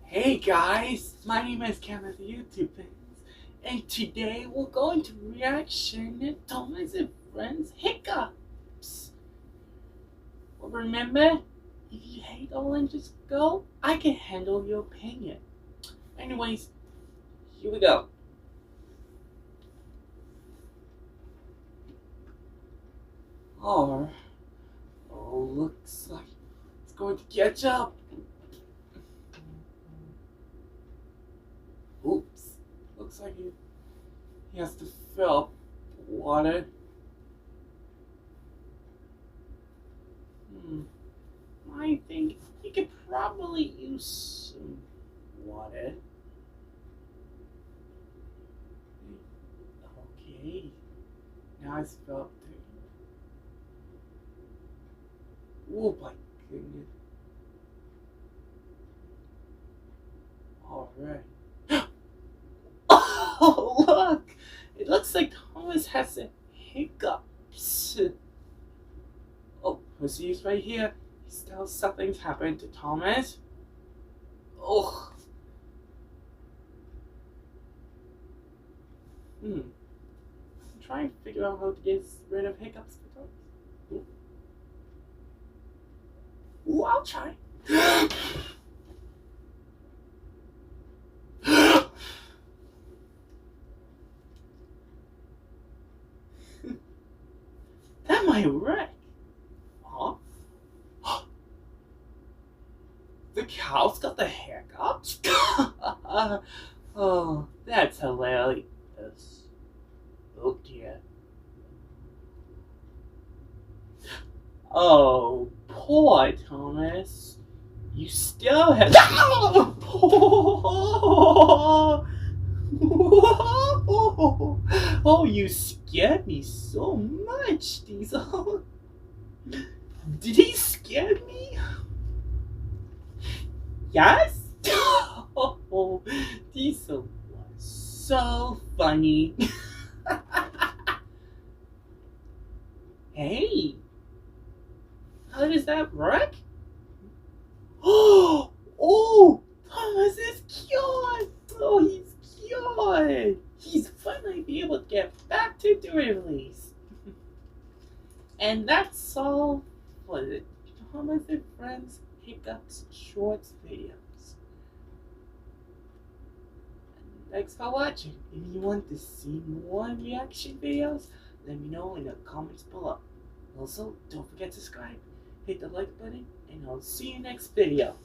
Hey guys, my name is Kevin the YouTube fans, and today we're going to reaction to Thomas and Friends hiccups. Well, remember, if you hate oranges, go, I can handle your opinion. Anyways, here we go. Looks like it's going to catch up. Oops, looks like he has to fill up water. I think he could probably use some water. Okay, now it's filled up too. Oh my goodness. Alright. Oh, look! It looks like Thomas has some hiccups. Oh, Pussy's right here. Still something's happened to Thomas. Oh. I'm trying to figure out how to get rid of hiccups for Thomas. Ooh, I'll try. That might work. Huh? The cow's got the hiccups? Oh, that's hilarious. Oh dear. Oh, poor Thomas. You still have. Oh, you scared me so much, Diesel. Did he scare me? Yes? Oh, Diesel was so funny. Hey, how does that work? Oh, Thomas is cured. Oh, he's cured. He's finally be able to get back to doing release. And that's all for the Thomas and Friends Hiccups Shorts videos. Thanks for watching. If you want to see more reaction videos, let me know in the comments below. Also, don't forget to subscribe, hit the like button, and I'll see you next video.